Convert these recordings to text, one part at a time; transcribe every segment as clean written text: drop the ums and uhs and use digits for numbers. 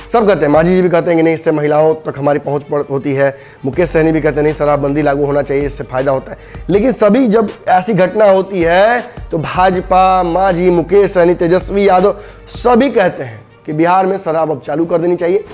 सब कहते हैं, मांझी जी भी कहते हैं कि नहीं इससे महिलाओं तक हमारी पहुंच होती है, मुकेश सहनी भी कहते हैं नहीं शराबबंदी लागू होना चाहिए, इससे फायदा होता है। लेकिन सभी जब ऐसी घटना होती है तो भाजपा, मांझी, मुकेश सहनी, तेजस्वी यादव सभी कहते हैं कि बिहार में शराब अब चालू कर देनी चाहिए।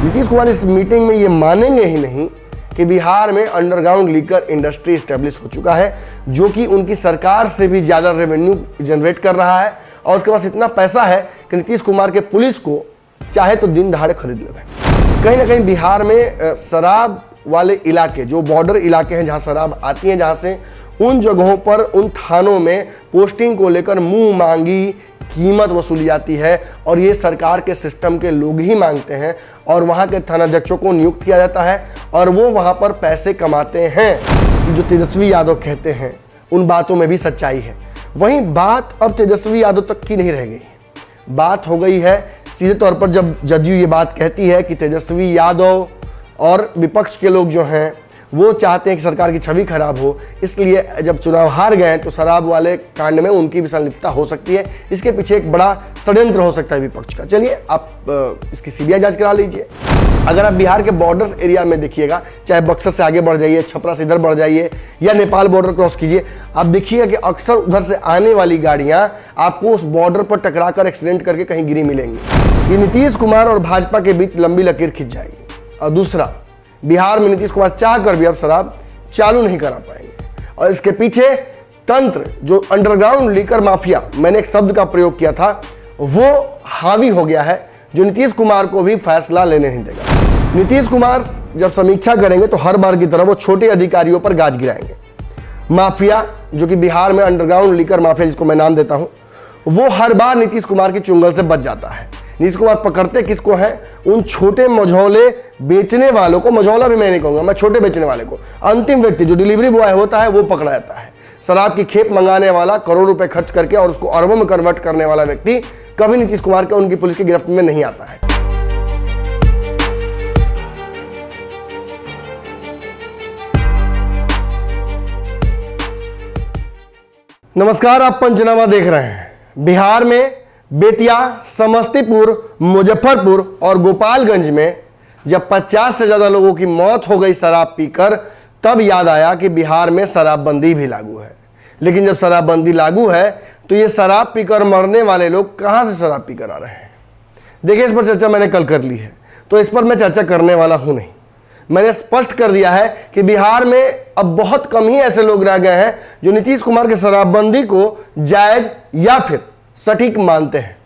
नीतीश कुमार इस मीटिंग में ये मानेंगे ही नहीं कि बिहार में अंडरग्राउंड लीकर इंडस्ट्री स्टैब्लिश हो चुका है, जो कि उनकी सरकार से भी ज़्यादा रेवेन्यू जनरेट कर रहा है और उसके पास इतना पैसा है कि नीतीश कुमार के पुलिस को चाहे तो दिन दहाड़े खरीद लेगा। कहीं ना कहीं बिहार में शराब वाले इलाके, जो बॉर्डर इलाके हैं जहां शराब आती है, जहां से उन जगहों पर, उन थानों में पोस्टिंग को लेकर मुंह मांगी कीमत वसूली जाती है और ये सरकार के सिस्टम के लोग ही मांगते हैं और वहाँ के थानाध्यक्षों को नियुक्त किया जाता है और वो वहाँ पर पैसे कमाते हैं। जो तेजस्वी यादव कहते हैं उन बातों में भी सच्चाई है। वहीं बात अब तेजस्वी यादव तक की नहीं रह गई है, बात हो गई है सीधे तौर पर जब जदयू ये बात कहती है कि तेजस्वी यादव और विपक्ष के लोग जो हैं वो चाहते हैं कि सरकार की छवि खराब हो, इसलिए जब चुनाव हार गए तो शराब वाले कांड में उनकी भी संलिप्तता हो सकती है। इसके पीछे एक बड़ा षड्यंत्र हो सकता है विपक्ष का। चलिए आप इसकी सीबीआई जांच करा लीजिए। अगर आप बिहार के बॉर्डर्स एरिया में देखिएगा, चाहे बक्सर से आगे बढ़ जाइए, छपरा से इधर बढ़ जाइए या नेपाल बॉर्डर क्रॉस कीजिए, आप देखिएगा कि अक्सर उधर से आने वाली गाड़ियां आपको उस बॉर्डर पर टकरा कर एक्सीडेंट करके कहीं गिरी मिलेंगी। ये नीतीश कुमार और भाजपा के बीच लंबी लकीर खिंच जाएगी। और दूसरा, बिहार में नीतीश कुमार चाह कर भी अब शराब चालू नहीं करा पाएंगे और इसके पीछे तंत्र, जो अंडरग्राउंड लीकर माफिया, मैंने एक शब्द का प्रयोग किया था, वो हावी हो गया है, जो नीतीश कुमार को भी फैसला लेने नहीं देगा। नीतीश कुमार जब समीक्षा करेंगे तो हर बार की तरह वो छोटे अधिकारियों पर गाज गिराएंगे। माफिया, जो कि बिहार में अंडरग्राउंड लीकर माफिया जिसको मैं नाम देता हूं, वो हर बार नीतीश कुमार की चुंगल से बच जाता है। नीतीश कुमार पकड़ते किसको है? उन छोटे मझौले बेचने वालों को। मझौला भी मैं नहीं कहूंगा, मैं छोटे बेचने वाले को। अंतिम व्यक्ति जो डिलीवरी बॉय होता है वो पकड़ा जाता है। शराब की खेप मंगाने वाला, करोड़ रुपए खर्च करके और उसको अरबों में कन्वर्ट करने वाला व्यक्ति कभी नीतीश कुमार के, उनकी पुलिस की गिरफ्त में नहीं आता है। नमस्कार, आप पंचनामा देख रहे हैं। बिहार में बेतिया, समस्तीपुर, मुजफ्फरपुर और गोपालगंज में जब 50 से ज्यादा लोगों की मौत हो गई शराब पीकर, तब याद आया कि बिहार में शराबबंदी भी लागू है। लेकिन जब शराबबंदी लागू है तो ये शराब पीकर मरने वाले लोग कहां से शराब पीकर आ रहे हैं? देखिए, इस पर चर्चा मैंने कल कर ली है, तो इस पर मैं चर्चा करने वाला हूं नहीं। मैंने स्पष्ट कर दिया है कि बिहार में अब बहुत कम ही ऐसे लोग रह गए हैं जो नीतीश कुमार के शराबबंदी को जायज या फिर सटीक मानते हैं।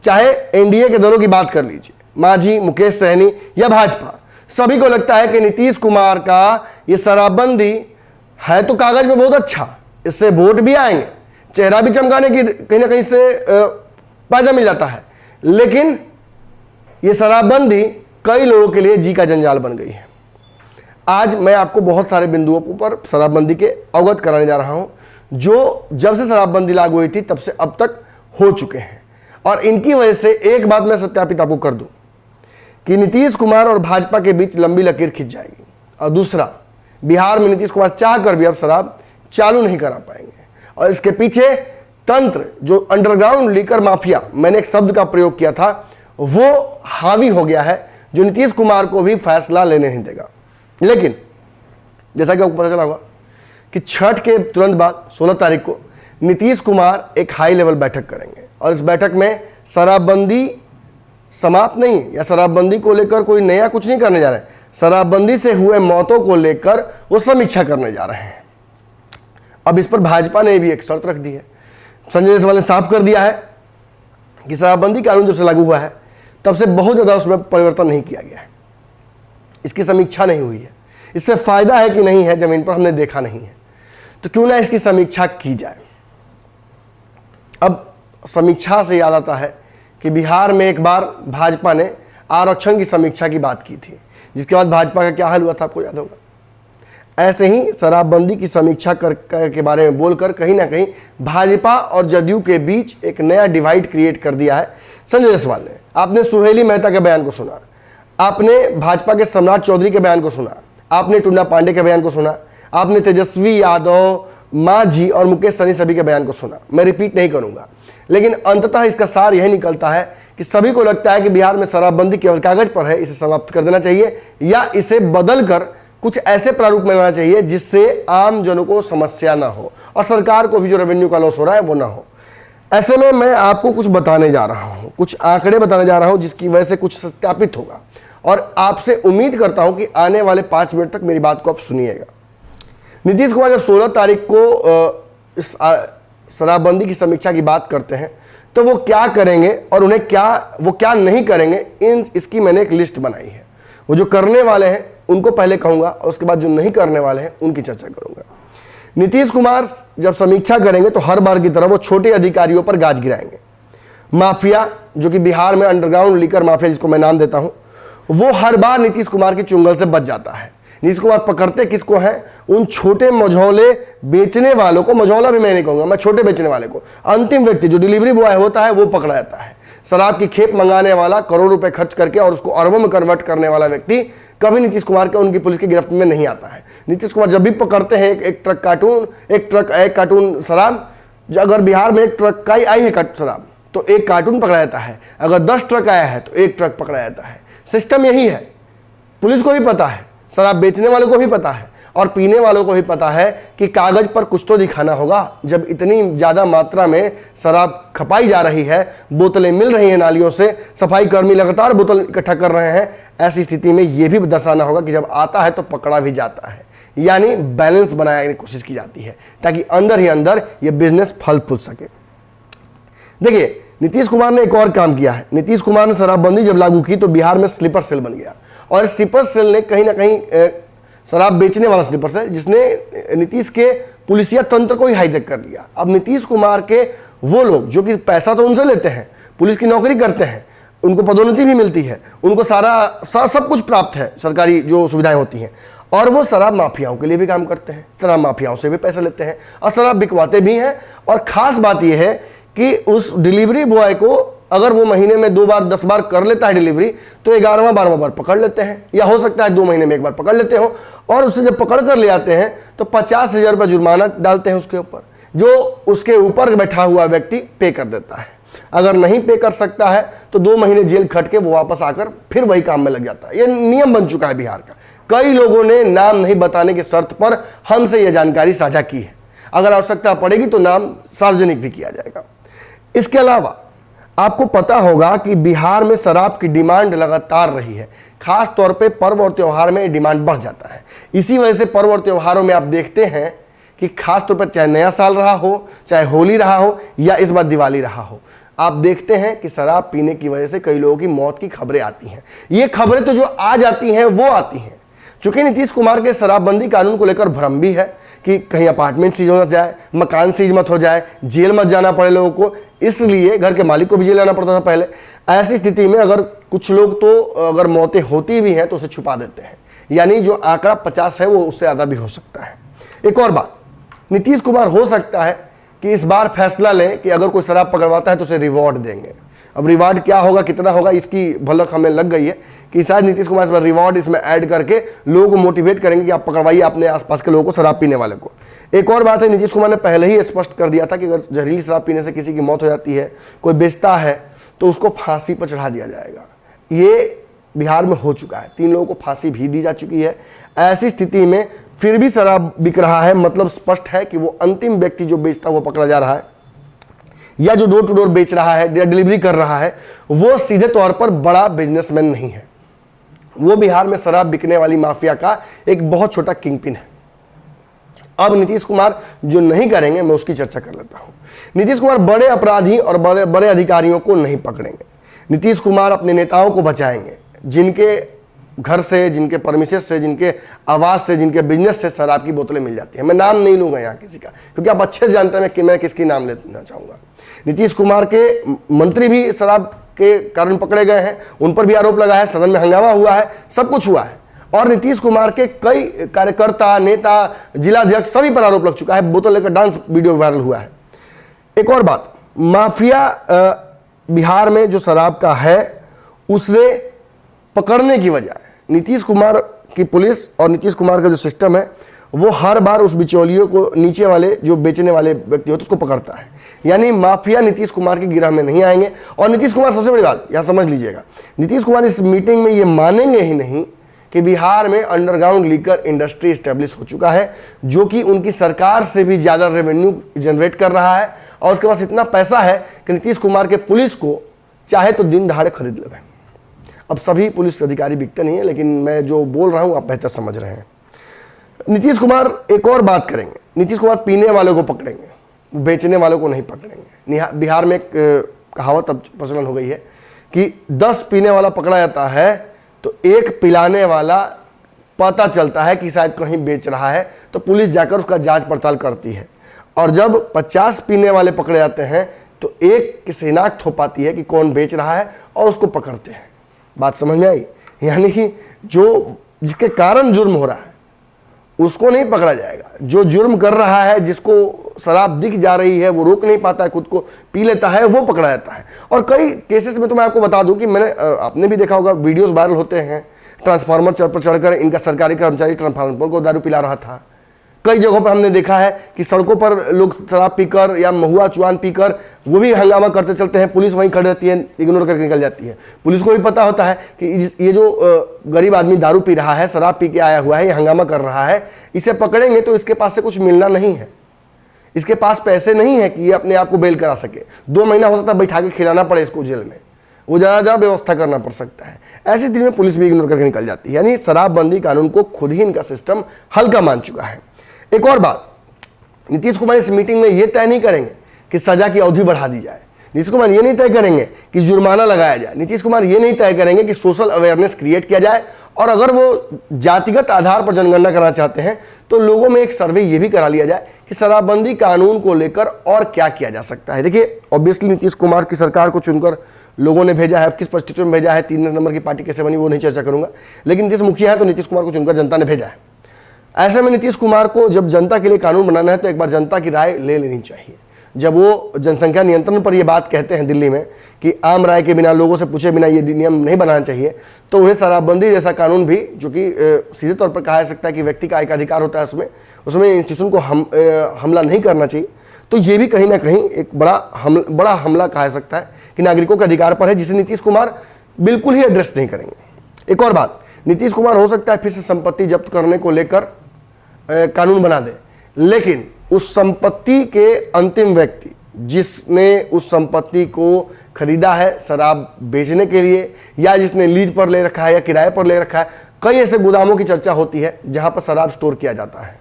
चाहे एनडीए के दलों की बात कर लीजिए, मांझी, मुकेश सहनी या भाजपा, सभी को लगता है कि नीतीश कुमार का ये शराबबंदी है तो कागज में बहुत अच्छा, इससे वोट भी आएंगे, चेहरा भी चमकाने की कहीं ना कहीं से फायदा मिल जाता है। लेकिन ये शराबबंदी कई लोगों के लिए जी का जंजाल बन गई है। आज मैं आपको बहुत सारे बिंदुओं पर शराबबंदी के अवगत कराने जा रहा हूं, जो जब से शराबबंदी लागू हुई थी तब से अब तक हो चुके हैं। और इनकी वजह से एक बात मैं सत्यापित आपको कर दूं कि नीतीश कुमार और भाजपा के बीच लंबी लकीर खिंच जाएगी। और दूसरा, बिहार में नीतीश कुमार चाह कर भी अब शराब चालू नहीं करा पाएंगे और इसके पीछे तंत्र, जो अंडरग्राउंड लीकर माफिया, मैंने एक शब्द का प्रयोग किया था, वो हावी हो गया है, जो नीतीश कुमार को भी फैसला लेने नहीं देगा। लेकिन जैसा कि आपको पता चला होगा कि छठ के तुरंत बाद 16 तारीख को नीतीश कुमार एक हाई लेवल बैठक करेंगे और इस बैठक में शराबबंदी समाप्त नहीं, या शराबबंदी को लेकर कोई नया कुछ नहीं करने जा रहे हैं, शराबबंदी से हुए मौतों को लेकर वो समीक्षा करने जा रहे हैं। अब इस पर भाजपा ने भी एक शर्त रख दी है। संजय जायसवाल ने साफ कर दिया है कि शराबबंदी कानून जब से लागू हुआ है तब से बहुत ज्यादा उसमें परिवर्तन नहीं किया गया है, इसकी समीक्षा नहीं हुई है। इससे फायदा है कि नहीं है जमीन पर हमने देखा नहीं है, तो क्यों ना इसकी समीक्षा की जाए। अब समीक्षा से याद आता है कि बिहार में एक बार भाजपा ने आरक्षण की समीक्षा की बात की थी, जिसके बाद भाजपा का क्या हाल हुआ था आपको याद होगा। ऐसे ही शराबबंदी की समीक्षा के बारे में बोलकर कहीं ना कहीं भाजपा और जदयू के बीच एक नया डिवाइड क्रिएट कर दिया है संजय जायसवाल ने। आपने सुहेली मेहता के बयान को सुना, आपने भाजपा के सम्राट चौधरी के बयान को सुना, आपने टुन्ना पांडे के बयान को सुना, आपने तेजस्वी यादव, मांझी और मुकेश सहनी सभी के बयान को सुना। मैं रिपीट नहीं करूंगा, लेकिन अंततः इसका सार यह निकलता है कि सभी को लगता है कि बिहार में शराबबंदी केवल कागज पर है, इसे समाप्त कर देना चाहिए या इसे बदलकर कुछ ऐसे प्रारूप में लाना चाहिए जिससे आम जनों को समस्या ना हो और सरकार को भी जो रेवेन्यू का लॉस हो रहा है वो ना हो। ऐसे में मैं आपको कुछ बताने जा रहा हूं, कुछ आंकड़े बताने जा रहा हूं जिसकी वजह से कुछ सत्यापित होगा और आपसे उम्मीद करता हूं कि आने वाले 5 मिनट तक मेरी बात को आप सुनिएगा। नीतीश कुमार जब 16 तारीख को इस शराबबंदी की समीक्षा की बात करते हैं तो वो क्या करेंगे और वो क्या नहीं करेंगे, इसकी मैंने एक लिस्ट बनाई है। वो जो करने वाले हैं उनको पहले कहूंगा और उसके बाद जो नहीं करने वाले हैं उनकी चर्चा करूंगा। नीतीश कुमार जब समीक्षा करेंगे तो हर बार की तरह वो छोटे अधिकारियों पर गाज गिराएंगे। माफिया, जो कि बिहार में अंडरग्राउंड लीकर माफिया जिसको मैं नाम देता हूं, वो हर बार नीतीश कुमार के चुंगल से बच जाता है। नीतीश कुमार पकड़ते किसको हैं? उन छोटे मझौले बेचने वालों को। मझौला भी मैं नहीं कहूंगा, मैं छोटे बेचने वाले को। अंतिम व्यक्ति जो डिलीवरी बॉय होता है वो पकड़ा जाता है। शराब की खेप मंगाने वाला, करोड़ रुपए खर्च करके और उसको अरबों में कन्वर्ट करने वाला व्यक्ति कभी नीतीश कुमार के उनकी पुलिस की गिरफ्त में नहीं आता है। नीतीश कुमार जब भी पकड़ते हैं एक कार्टून शराब, जो अगर बिहार में एक ट्रक का ही आई है शराब तो एक कार्टून पकड़ा जाता है, अगर 10 ट्रक आया है तो एक ट्रक पकड़ा जाता है। सिस्टम यही है। पुलिस को भी पता है, शराब बेचने वालों को भी पता है और पीने वालों को भी पता है कि कागज पर कुछ तो दिखाना होगा। जब इतनी ज़्यादा मात्रा में शराब खपाई जा रही है, बोतलें मिल रही हैं नालियों से, सफाई कर्मी लगातार बोतल इकट्ठा कर रहे हैं, ऐसी स्थिति में यह भी दर्शाना होगा कि जब आता है तो पकड़ा भी जाता है। यानी बैलेंस बनाने की कोशिश की जाती है ताकि अंदर ही अंदर यह बिजनेस फल फूल सके। देखिए, नीतीश कुमार ने एक और काम किया है। नीतीश कुमार ने शराबबंदी जब लागू की तो बिहार में स्लीपर सेल बन गया और स्लीपर सेल ने कहीं ना कहीं शराब बेचने वाला स्लीपर सेल, जिसने नीतीश के पुलिसिया तंत्र को ही हाईजैक कर लिया। अब नीतीश कुमार के वो लोग जो कि पैसा तो उनसे लेते हैं, पुलिस की नौकरी करते हैं, उनको पदोन्नति भी मिलती है, उनको सब कुछ प्राप्त है, सरकारी जो सुविधाएं होती हैं, और वो शराब माफियाओं के लिए भी काम करते हैं, शराब माफियाओं से भी पैसे लेते हैं और शराब बिकवाते भी हैं। और खास बात यह है कि उस डिलीवरी बॉय को अगर वो महीने में 2 बार 10 बार कर लेता है डिलीवरी तो 11वां 12वां बार पकड़ लेते हैं, या हो सकता है 2 महीने में एक बार पकड़ लेते हो और उसे जब पकड़ कर ले आते हैं तो 50,000 रुपये जुर्माना डालते हैं उसके ऊपर, जो उसके ऊपर बैठा हुआ व्यक्ति पे कर देता है। अगर नहीं पे कर सकता है तो 2 महीने जेल खट के वो वापस आकर फिर वही काम में लग जाता है। ये नियम बन चुका है बिहार का। कई लोगों ने नाम नहीं बताने की शर्त पर हमसे यह जानकारी साझा की है। अगर आवश्यकता पड़ेगी तो नाम सार्वजनिक भी किया जाएगा। इसके अलावा आपको पता होगा कि बिहार में शराब की डिमांड लगातार रही है। खास तौर पे पर्व और त्योहार में डिमांड बढ़ जाता है। इसी वजह से पर्व और त्योहारों में आप देखते हैं कि खास तौर पर चाहे नया साल रहा हो, चाहे होली रहा हो या इस बार दिवाली रहा हो, आप देखते हैं कि शराब पीने की वजह से कई लोगों की मौत की खबरें आती हैं। ये खबरें तो जो आ जाती हैं वो आती हैं। चूंकि नीतीश कुमार के शराबबंदी कानून को लेकर भ्रम भी है कि कहीं अपार्टमेंट सीज हो जाए, मकान सीज मत हो जाए, जेल मत जाना पड़े लोगों को, इसलिए घर के मालिक को भी जेल जाना पड़ता था पहले। ऐसी स्थिति में अगर कुछ लोग तो अगर मौतें होती भी हैं तो उसे छुपा देते हैं, यानी जो आंकड़ा 50 है वो उससे ज़्यादा भी हो सकता है। एक और बात, नीतीश कुमार हो सकता है कि इस बार फैसला लें कि अगर कोई शराब पकड़वाता है तो उसे रिवॉर्ड देंगे। अब रिवार्ड क्या होगा, कितना होगा, इसकी भलक हमें लग गई है कि शायद नीतीश कुमार इस बार रिवॉर्ड इसमें ऐड करके लोगों को मोटिवेट करेंगे कि आप पकड़वाइए अपने आसपास के लोगों को, शराब पीने वाले को। एक और बात है, नीतीश कुमार ने पहले ही स्पष्ट कर दिया था कि अगर जहरीली शराब पीने से किसी की मौत हो जाती है, कोई बेचता है, तो उसको फांसी पर चढ़ा दिया जाएगा। ये बिहार में हो चुका है, 3 लोगों को फांसी भी दी जा चुकी है। ऐसी स्थिति में फिर भी शराब बिक रहा है, मतलब स्पष्ट है कि वो अंतिम व्यक्ति जो बेचता है वो पकड़ा जा रहा है, या जो डोर टू डोर बेच रहा है या डिलीवरी कर रहा है वो सीधे तौर पर बड़ा बिजनेसमैन नहीं है, वो बिहार में शराब बिकने वाली माफिया का एक बहुत छोटा किंगपिन है। अब नीतीश कुमार जो नहीं करेंगे मैं उसकी चर्चा कर लेता हूं। नीतीश कुमार बड़े अपराधी और बड़े अधिकारियों को नहीं पकड़ेंगे। नीतीश कुमार अपने नेताओं को बचाएंगे, जिनके घर से, जिनके परमिसेस से, जिनके आवास से, जिनके बिजनेस से शराब की बोतलें मिल जाती हैं। मैं नाम नहीं लूंगा यहाँ किसी का, क्योंकि आप अच्छे से जानते हैं कि मैं किसकी नाम लेना चाहूंगा। नीतीश कुमार के मंत्री भी शराब के कारण पकड़े गए हैं, उन पर भी आरोप लगा है, सदन में हंगामा हुआ है, सब कुछ हुआ है। और नीतीश कुमार के कई कार्यकर्ता, नेता, जिलाध्यक्ष सभी पर आरोप लग चुका है। बोतल लेकर डांस वीडियो वायरल हुआ है। एक और बात, माफिया बिहार में जो शराब का है उसे पकड़ने की वजह नीतीश कुमार की पुलिस और नीतीश कुमार का जो सिस्टम है वो हर बार उस बिचौलियों को, नीचे वाले जो बेचने वाले व्यक्ति होते हैं उसको पकड़ता है। यानी माफिया नीतीश कुमार के गिरह में नहीं आएंगे। और नीतीश कुमार, सबसे बड़ी बात यहां समझ लीजिएगा, नीतीश कुमार इस मीटिंग में ये मानेंगे ही नहीं कि बिहार में अंडरग्राउंड लीकर इंडस्ट्री स्टैब्लिश हो चुका है, जो कि उनकी सरकार से भी ज़्यादा रेवेन्यू जनरेट कर रहा है, और उसके पास इतना पैसा है कि नीतीश कुमार के पुलिस को चाहे तो दिन दहाड़े खरीद लेवे। अब सभी पुलिस अधिकारी बिकते नहीं है, लेकिन मैं जो बोल रहा हूँ आप बेहतर समझ रहे हैं। नीतीश कुमार एक और बात करेंगे, नीतीश कुमार पीने वालों को पकड़ेंगे, बेचने वालों को नहीं पकड़ेंगे। बिहार में एक कहावत अब प्रचलन हो गई है कि 10 पीने वाला पकड़ा जाता है तो एक पिलाने वाला पता चलता है कि शायद कहीं बेच रहा है, तो पुलिस जाकर उसका जांच पड़ताल करती है। और जब 50 पीने वाले पकड़े जाते हैं तो एक की शिनाख्त हो पाती है कि कौन बेच रहा है और उसको पकड़ते हैं। बात समझ में आई? यानी कि जो जिसके कारण जुर्म हो रहा है उसको नहीं पकड़ा जाएगा, जो जुर्म कर रहा है, जिसको शराब दिख जा रही है, वो रोक नहीं पाता है, खुद को पी लेता है, वो पकड़ा जाता है। और कई केसेस में तो मैं आपको बता दूं कि मैंने, आपने भी देखा होगा, वीडियोस वायरल होते हैं, ट्रांसफार्मर पर चढ़कर इनका सरकारी कर्मचारी ट्रांसफार्मर को दारू पिला रहा था। कई जगहों पर हमने देखा है कि सड़कों पर लोग शराब पीकर या महुआ चुआन पीकर वो भी हंगामा करते चलते हैं, पुलिस वहीं खड़ी रहती है, इग्नोर करके निकल जाती है। पुलिस को भी पता होता है कि ये जो गरीब आदमी दारू पी रहा है, शराब पी के आया हुआ है, ये हंगामा कर रहा है, इसे पकड़ेंगे तो इसके पास से कुछ मिलना नहीं है, इसके पास पैसे नहीं है कि ये अपने आप को बेल करा सके। 2 महीना हो सकता है बैठा के खिलाना पड़े इसको जेल में, वो ज़्यादा व्यवस्था करना पड़ सकता है। ऐसी स्थिति में पुलिस भी इग्नोर करके निकल जाती है। यानी शराबबंदी कानून को खुद ही इनका सिस्टम हल्का मान चुका है। एक और बात, नीतीश कुमार इस मीटिंग में यह तय नहीं करेंगे कि सजा की अवधि बढ़ा दी जाए, नीतीश कुमार ये नहीं तय करेंगे कि जुर्माना लगाया जाए, नीतीश कुमार ये नहीं तय करेंगे कि सोशल अवेयरनेस क्रिएट किया जाए, और अगर वो जातिगत आधार पर जनगणना करना चाहते हैं तो लोगों में एक सर्वे ये भी करा लिया जाए कि शराबबंदी कानून को लेकर और क्या किया जा सकता है। देखिए, ऑब्वियसली नीतीश कुमार की सरकार को चुनकर लोगों ने भेजा है, किस परिस्थितियों में भेजा है, 3 नंबर की पार्टी कैसे बनी वो नहीं चर्चा करूंगा, लेकिन नीतीश मुखिया है तो नीतीश कुमार को चुनकर जनता ने भेजा है। ऐसे में नीतीश कुमार को जब जनता के लिए कानून बनाना है तो एक बार जनता की राय ले लेनी चाहिए। जब वो जनसंख्या नियंत्रण पर ये बात कहते हैं दिल्ली में कि आम राय के बिना, लोगों से पूछे बिना ये नियम नहीं बनाना चाहिए, तो उन्हें शराबबंदी जैसा कानून भी, जो कि सीधे तौर पर कहा जा सकता है कि व्यक्ति का एक अधिकार होता है, उसमें इंस्टीट्यूशन को हमला नहीं करना चाहिए, तो ये भी कहीं ना कहीं एक बड़ा हमला कहा जा सकता है कि नागरिकों के अधिकार पर है, जिसे नीतीश कुमार बिल्कुल ही एड्रेस नहीं करेंगे। एक और बात, नीतीश कुमार हो सकता है फिर से संपत्ति जब्त करने को लेकर कानून बना दे, लेकिन उस संपत्ति के अंतिम व्यक्ति जिसने उस संपत्ति को खरीदा है शराब बेचने के लिए, या जिसने लीज पर ले रखा है या किराए पर ले रखा है, कई ऐसे गोदामों की चर्चा होती है जहां पर शराब स्टोर किया जाता है।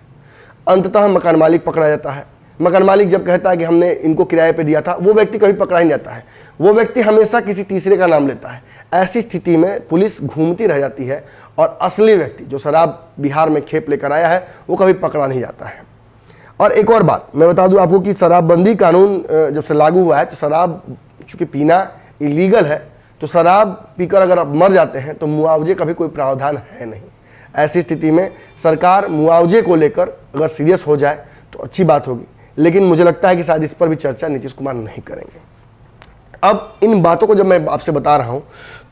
अंततः मकान मालिक पकड़ा जाता है। मकान मालिक जब कहता है कि हमने इनको किराए पे दिया था, वो व्यक्ति कभी पकड़ा नहीं जाता है, वो व्यक्ति हमेशा किसी तीसरे का नाम लेता है। ऐसी स्थिति में पुलिस घूमती रह जाती है और असली व्यक्ति जो शराब बिहार में खेप लेकर आया है वो कभी पकड़ा नहीं जाता है। और एक और बात मैं बता दूं आपको कि शराबबंदी कानून जब से लागू हुआ है तो शराब चूंकि पीना इलीगल है, तो शराब पीकर अगर आप मर जाते हैं तो मुआवजे का भी कोई प्रावधान है नहीं। ऐसी स्थिति में सरकार मुआवजे को लेकर अगर सीरियस हो जाए तो अच्छी बात होगी, लेकिन मुझे लगता है कि शायद इस पर भी चर्चा नीतीश कुमार नहीं करेंगे। अब इन बातों को जब मैं आपसे बता रहा हूं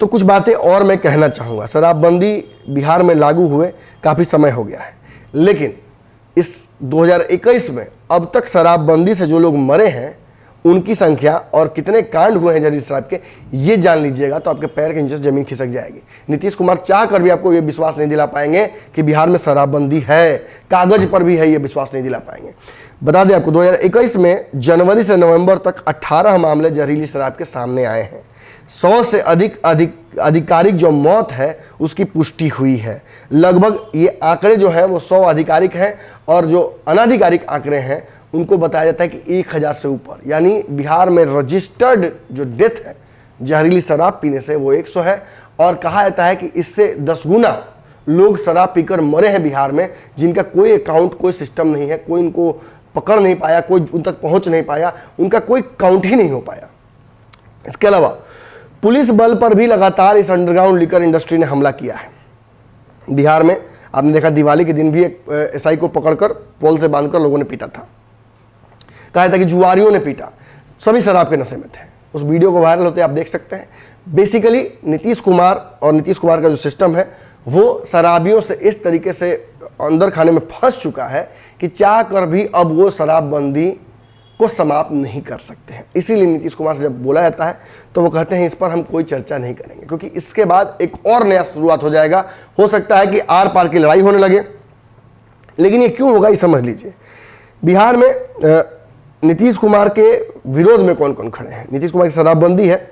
तो कुछ बातें और मैं कहना चाहूँगा। शराबबंदी बिहार में लागू हुए काफ़ी समय हो गया है, लेकिन इस 2021 में अब तक शराबबंदी से जो लोग मरे हैं उनकी संख्या और कितने कांड हुए हैं जहरीली शराब के, ये जान लीजिएगा तो आपके पैर के नीचे से जमीन खिसक जाएगी। नीतीश कुमार चाह कर भी आपको ये विश्वास नहीं दिला पाएंगे कि बिहार में शराबबंदी है, कागज पर भी है, ये विश्वास नहीं दिला पाएंगे। बता दें आपको 2021 में जनवरी से नवंबर तक 18 मामले जहरीली शराब के सामने आए हैं। 100 से अधिक आधिकारिक जो मौत है उसकी पुष्टि हुई है। लगभग ये आंकड़े जो हैं वो 100 आधिकारिक हैं, और जो अनाधिकारिक आंकड़े हैं उनको बताया जाता है कि 1000 से ऊपर, यानी बिहार में रजिस्टर्ड जो डेथ है जहरीली शराब पीने से वो 100 है। और कहा जाता है कि इससे 10 गुना लोग शराब पीकर मरे हैं बिहार में, जिनका कोई अकाउंट, कोई सिस्टम नहीं है, कोई उनको पकड़ नहीं पाया, कोई उन तक पहुंच नहीं पाया, उनका कोई काउंट ही नहीं हो पाया। इसके अलावा पुलिस बल पर भी लगातार इस अंडरग्राउंड लिकर इंडस्ट्री ने हमला किया है। बिहार में आपने देखा दिवाली के दिन भी एक एसआई को पकड़कर पोल से बांधकर लोगों ने पीटा था। कहा था कि जुआरियों ने पीटा, सभी शराब के नशे में थे। उस वीडियो को वायरल होते आप देख सकते हैं। बेसिकली नीतीश कुमार और नीतीश कुमार का जो सिस्टम है वो शराबियों से इस तरीके से अंदर खाने में फंस चुका है कि चाह कर भी अब वो शराबबंदी को समाप्त नहीं कर सकते हैं। इसीलिए नीतीश कुमार से जब बोला जाता है तो वो कहते हैं इस पर हम कोई चर्चा नहीं करेंगे, क्योंकि इसके बाद एक और नया शुरुआत हो जाएगा। हो सकता है कि आर पार की लड़ाई होने लगे, लेकिन ये क्यों होगा ये समझ लीजिए। बिहार में नीतीश कुमार के विरोध में कौन कौन खड़े हैं। नीतीश कुमार की शराबबंदी है,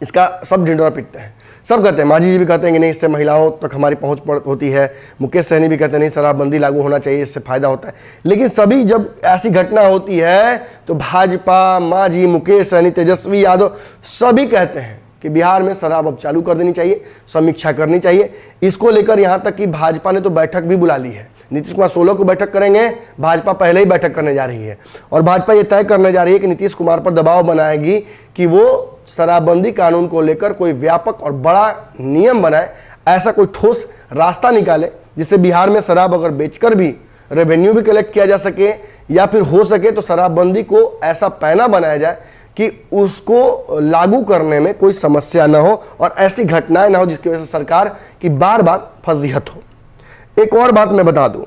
इसका सब ढिंढोरा पीटते हैं। सब कहते हैं, मांझी जी भी कहते हैं कि नहीं इससे महिलाओं तक हमारी पहुंच होती है। मुकेश सहनी भी कहते हैं नहीं शराबबंदी लागू होना चाहिए, इससे फायदा होता है। लेकिन सभी जब ऐसी घटना होती है तो भाजपा, मांझी, मुकेश सहनी, तेजस्वी यादव सभी कहते हैं कि बिहार में शराब अब चालू कर देनी चाहिए, समीक्षा करनी चाहिए। इसको लेकर यहाँ तक कि भाजपा ने तो बैठक भी बुला ली है। नीतीश कुमार 16 को बैठक करेंगे, भाजपा पहले ही बैठक करने जा रही है और भाजपा ये तय करने जा रही है कि नीतीश कुमार पर दबाव बनाएगी कि वो शराबबंदी कानून को लेकर कोई व्यापक और बड़ा नियम बनाए, ऐसा कोई ठोस रास्ता निकाले जिससे बिहार में शराब अगर बेचकर भी रेवेन्यू भी कलेक्ट किया जा सके, या फिर हो सके तो शराबबंदी को ऐसा पैना बनाया जाए कि उसको लागू करने में कोई समस्या न हो और ऐसी घटनाएं ना हो जिसकी वजह से सरकार की बार बार फजीहत हो। एक और बात मैं बता दूं,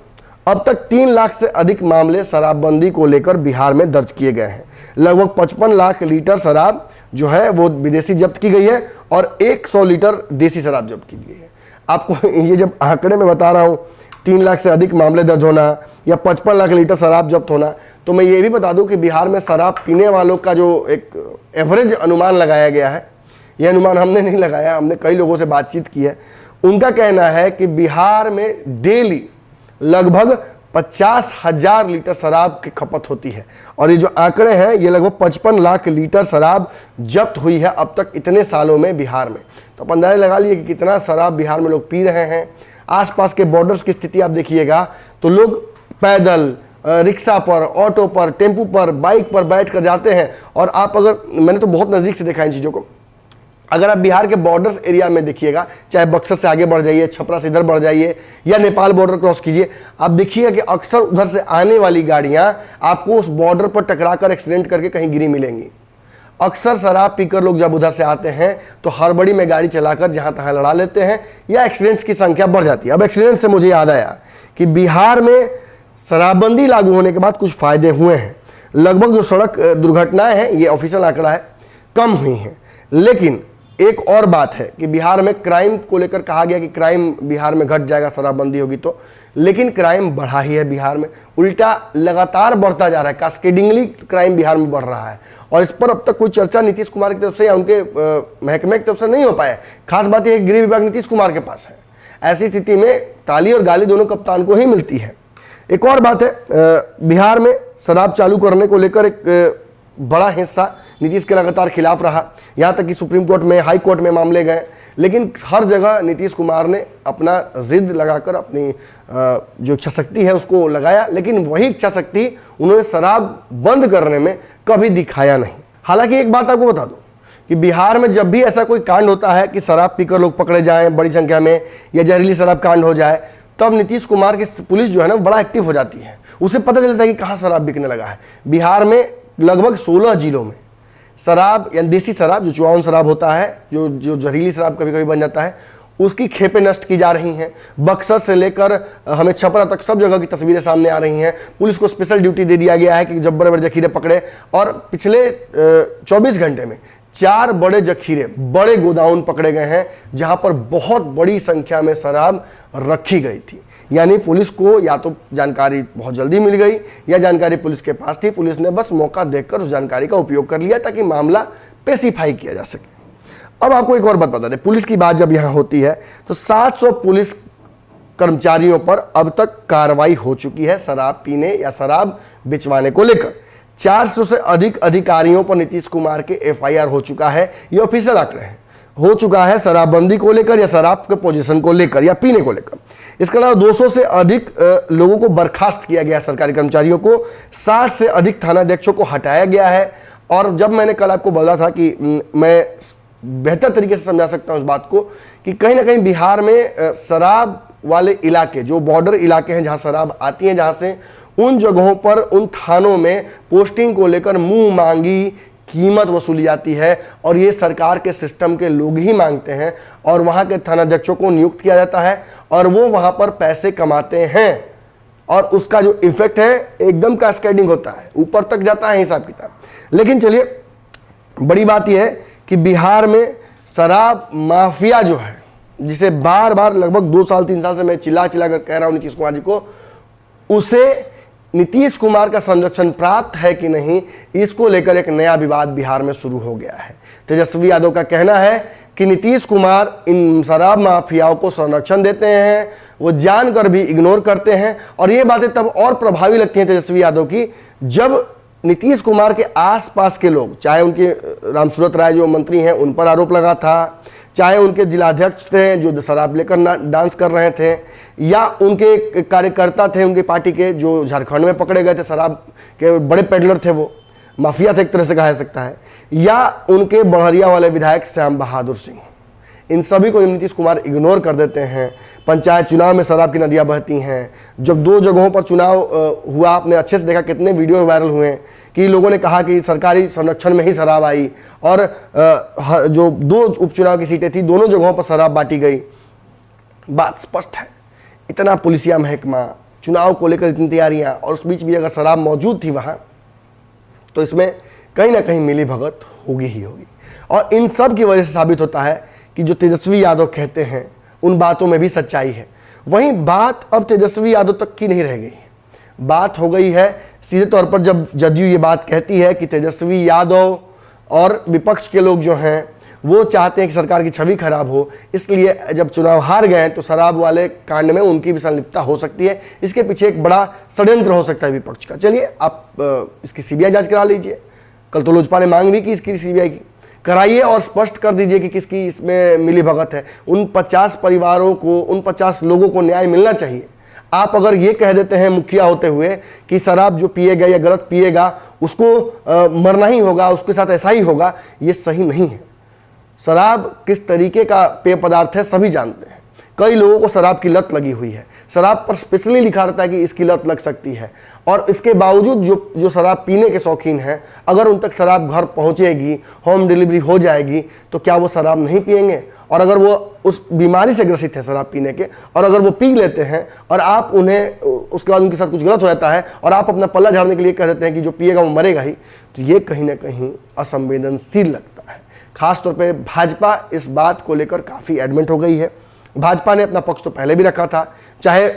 अब तक 3 लाख से अधिक मामले शराबबंदी को लेकर बिहार में दर्ज किए गए हैं। लगभग 55 लाख लीटर शराब जो है वो विदेशी जब्त की गई है और 100 लीटर देसी शराब जब्त की गई है। आपको ये जब आंकड़े में बता रहा हूँ 3 लाख से अधिक मामले दर्ज होना या 55 लाख लीटर शराब जब्त होना, तो मैं ये भी बता दूं कि बिहार में शराब पीने वालों का जो एक एवरेज अनुमान लगाया गया है, यह अनुमान हमने नहीं लगाया, हमने कई लोगों से बातचीत की है। उनका कहना है कि बिहार में डेली लगभग 50,000 लीटर शराब की खपत होती है और ये जो आंकड़े हैं ये लगभग 55 लाख लीटर शराब जब्त हुई है अब तक इतने सालों में बिहार में। तो आप अंदाजा लगा लिए कि कितना शराब बिहार में लोग पी रहे हैं। आसपास के बॉर्डर्स की स्थिति आप देखिएगा तो लोग पैदल, रिक्शा पर, ऑटो पर, टेम्पू पर, बाइक पर बैठ कर जाते हैं। और आप अगर, मैंने तो बहुत नज़दीक से देखा इन चीज़ों को, अगर आप बिहार के बॉर्डर्स एरिया में देखिएगा, चाहे बक्सर से आगे बढ़ जाइए, छपरा से इधर बढ़ जाइए या नेपाल बॉर्डर क्रॉस कीजिए, आप देखिएगा कि अक्सर उधर से आने वाली गाड़ियां आपको उस बॉर्डर पर टकरा कर एक्सीडेंट करके कहीं गिरी मिलेंगी। अक्सर शराब पीकर लोग जब उधर से आते हैं तो हड़बड़ी में गाड़ी चलाकर जहां तहां लड़ा लेते हैं या एक्सीडेंट्स की संख्या बढ़ जाती है। अब एक्सीडेंट से मुझे याद आया कि बिहार में शराबबंदी लागू होने के बाद कुछ फायदे हुए हैं। लगभग जो सड़क दुर्घटनाएं हैं, ये ऑफिशियल आंकड़ा है, कम हुई हैं। लेकिन एक और बात है कि बिहार में क्राइम को लेकर कहा गया कि क्राइम बिहार में घट जाएगा शराबबंदी होगी तो, लेकिन क्राइम बढ़ा ही है बिहार में, उल्टा लगातार बढ़ता जा रहा है। कास्केडिंगली क्राइम बिहार में बढ़ रहा है और इस पर अब तक कोई चर्चा नीतीश कुमार की तरफ से या उनके महकमे की तरफ से नहीं हो पाया। खास बात यह है गृह विभाग नीतीश कुमार के पास है। ऐसी स्थिति में ताली और गाली दोनों कप्तान को ही मिलती है। एक और बात है, बिहार में शराब चालू करने को लेकर एक बड़ा हिस्सा नीतीश के लगातार खिलाफ रहा, यहाँ तक कि सुप्रीम कोर्ट में, हाई कोर्ट में मामले गए, लेकिन हर जगह नीतीश कुमार ने अपना जिद लगाकर अपनी जो इच्छा शक्ति है उसको लगाया, लेकिन वही इच्छा शक्ति उन्होंने शराब बंद करने में कभी दिखाया नहीं। हालांकि एक बात आपको बता दूं कि बिहार में जब भी ऐसा कोई कांड होता है कि शराब पीकर लोग पकड़े जाएं बड़ी संख्या में या जहरीली शराब कांड हो जाए, तब नीतीश कुमार की पुलिस जो है ना बड़ा एक्टिव हो जाती है। उसे पता चलता है कि कहाँ शराब बिकने लगा है। बिहार में लगभग 16 जिलों में शराब या देसी शराब, जो चुआउन शराब होता है, जो जहरीली शराब कभी कभी बन जाता है, उसकी खेपें नष्ट की जा रही हैं। बक्सर से लेकर हमें छपरा तक सब जगह की तस्वीरें सामने आ रही हैं। पुलिस को स्पेशल ड्यूटी दे दिया गया है कि जब बड़े बड़े जखीरे पकड़े, और पिछले 24 घंटे में 4 बड़े जखीरे, बड़े गोदाउन पकड़े गए हैं जहां पर बहुत बड़ी संख्या में शराब रखी गई थी। यानी पुलिस को या तो जानकारी बहुत जल्दी मिल गई या जानकारी पुलिस के पास थी, पुलिस ने बस मौका देखकर उस जानकारी का उपयोग कर लिया ताकि मामला पेसिफाई किया जा सके। अब आपको एक और बात बता दें, पुलिस की बात जब यहाँ होती है तो 700 पुलिस कर्मचारियों पर अब तक कार्रवाई हो चुकी है शराब पीने या शराब बिचवाने को लेकर। 400 से अधिक अधिकारियों पर नीतीश कुमार के FIR हो चुका है, ये ऑफिशियल आंकड़े हैं, हो चुका है शराबबंदी को लेकर या शराब के पोजीशन को लेकर या पीने को लेकर। इसके अलावा 200 से अधिक लोगों को बर्खास्त किया गया, सरकारी कर्मचारियों को, 60 से अधिक थानाध्यक्षों को हटाया गया है। और जब मैंने कल आपको बोला था कि मैं बेहतर तरीके से समझा सकता हूं उस बात को कि कहीं ना कहीं बिहार में शराब वाले इलाके, जो बॉर्डर इलाके हैं जहां शराब आती है, जहां से उन जगहों पर, उन थानों में पोस्टिंग को लेकर मुंह मांगी कीमत वसूली जाती है और ये सरकार के सिस्टम के लोग ही मांगते हैं और वहाँ के थानाध्यक्षों को नियुक्त किया जाता है और वो वहाँ पर पैसे कमाते हैं और उसका जो इफेक्ट है एकदम कैस्केडिंग होता है, ऊपर तक जाता है हिसाब किताब। लेकिन चलिए, बड़ी बात यह है कि बिहार में शराब माफिया जो है, जिसे बार बार लगभग 2 साल 3 साल से मैं चिल्ला कर कह रहा हूं नीतीश कुमार जी को, उसे नीतीश कुमार का संरक्षण प्राप्त है कि नहीं, इसको लेकर एक नया विवाद बिहार में शुरू हो गया है। तेजस्वी यादव का कहना है कि नीतीश कुमार इन शराब माफियाओं को संरक्षण देते हैं, वो जानकर भी इग्नोर करते हैं। और ये बातें तब और प्रभावी लगती हैं तेजस्वी यादव की, जब नीतीश कुमार के आसपास के लोग, चाहे उनके रामसूरत राय जो मंत्री हैं उन पर आरोप लगा था, चाहे उनके जिलाध्यक्ष थे जो शराब लेकर डांस कर रहे थे, या उनके कार्यकर्ता थे उनकी पार्टी के जो झारखंड में पकड़े गए थे, शराब के बड़े पेडलर थे, वो माफिया थे एक तरह से कहा जा सकता है, या उनके बड़हरिया वाले विधायक श्याम बहादुर सिंह, इन सभी को नीतीश कुमार इग्नोर कर देते हैं। पंचायत चुनाव में शराब की नदियां बहती हैं। जब 2 जगहों पर चुनाव हुआ, आपने अच्छे से देखा कितने वीडियो वायरल हुए कि लोगों ने कहा कि सरकारी संरक्षण में ही शराब आई, और जो 2 उपचुनाव की सीटें थी दोनों जगहों पर शराब बांटी गई। बात स्पष्ट है, इतना पुलिसिया महकमा, चुनाव को लेकर इतनी तैयारियां, और उस बीच भी अगर शराब मौजूद थी वहाँ, तो इसमें कहीं ना कहीं मिली भगत होगी ही होगी। और इन सब की वजह से साबित होता है कि जो तेजस्वी यादव कहते हैं उन बातों में भी सच्चाई है। वहीं बात अब तेजस्वी यादव तक की नहीं रह गई है, बात हो गई है सीधे तौर पर जब जदयू ये बात कहती है कि तेजस्वी यादव और विपक्ष के लोग जो हैं वो चाहते हैं कि सरकार की छवि खराब हो, इसलिए जब चुनाव हार गए तो शराब वाले कांड में उनकी भी संलिप्तता हो सकती है। इसके पीछे एक बड़ा षड्यंत्र हो सकता है विपक्ष का। चलिए, आप इसकी सीबीआई जांच करा लीजिए। कल तो लोजपा ने मांग भी की इसकी सीबीआई की, कराइए और स्पष्ट कर दीजिए कि किसकी इसमें मिली भगत है। उन 50 परिवारों को, उन 50 लोगों को न्याय मिलना चाहिए। आप अगर ये कह देते हैं मुखिया होते हुए कि शराब जो पिएगा या गलत पिएगा उसको मरना ही होगा, उसके साथ ऐसा ही होगा, ये सही नहीं है। शराब किस तरीके का पेय पदार्थ है सभी जानते हैं। कई लोगों को शराब की लत लगी हुई है, शराब पर स्पेशली लिखा रहता है कि इसकी लत लग सकती है, और इसके बावजूद जो शराब पीने के शौकीन हैं, अगर उन तक शराब घर पहुंचेगी, होम डिलीवरी हो जाएगी, तो क्या वो शराब नहीं पिएंगे? और अगर वो उस बीमारी से ग्रसित है शराब पीने के, और अगर वो पी लेते हैं और आप उन्हें उसके बाद उनके साथ कुछ गलत हो जाता है और आप अपना पल्ला झाड़ने के लिए कह देते हैं कि जो पिएगा वो मरेगा ही, तो ये कहीं ना कहीं असंवेदनशील लगता है। खासतौर पर भाजपा इस बात को लेकर काफ़ी एडमेंट हो गई है। भाजपा ने अपना पक्ष तो पहले भी रखा था, चाहे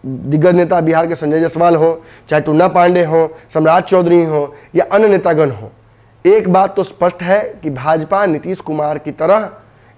दिग्गज नेता बिहार के संजय जायसवाल हो, चाहे टुन्ना पांडे हो, सम्राट चौधरी हो, या अन्य नेतागण हो। एक बात तो स्पष्ट है कि भाजपा नीतीश कुमार की तरह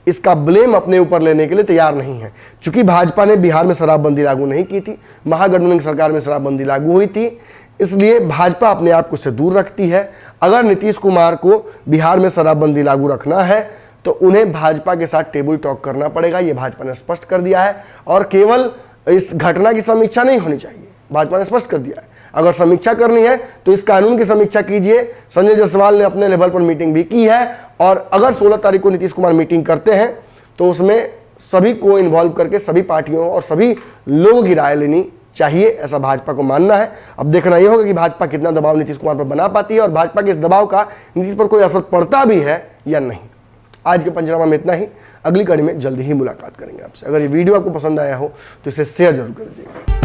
इसका ब्लेम अपने ऊपर लेने के लिए तैयार नहीं है। चूंकि भाजपा ने बिहार में शराबबंदी लागू नहीं की थी, महागठबंधन की सरकार में शराबबंदी लागू हुई थी, इसलिए भाजपा अपने आप को उससे दूर रखती है। अगर नीतीश कुमार को बिहार में शराबबंदी लागू रखना है तो उन्हें भाजपा के साथ टेबल टॉक करना पड़ेगा, ये भाजपा ने स्पष्ट कर दिया है। और केवल इस घटना की समीक्षा नहीं होनी चाहिए, भाजपा ने स्पष्ट कर दिया है। अगर समीक्षा करनी है तो इस कानून की समीक्षा कीजिए। संजय जायसवाल ने अपने लेवल पर मीटिंग भी की है, और अगर 16 तारीख को नीतीश कुमार मीटिंग करते हैं तो उसमें सभी को इन्वॉल्व करके सभी पार्टियों और सभी लोगों की राय लेनी चाहिए, ऐसा भाजपा को मानना है। अब देखना यह होगा कि भाजपा कितना दबाव नीतीश कुमार पर बना पाती है, और भाजपा के इस दबाव का नीतीश पर कोई असर पड़ता भी है या नहीं। आज के पंचनामा में इतना ही। अगली कड़ी में जल्दी ही मुलाकात करेंगे आपसे। अगर ये वीडियो आपको पसंद आया हो तो इसे शेयर जरूर कर दीजिएगा।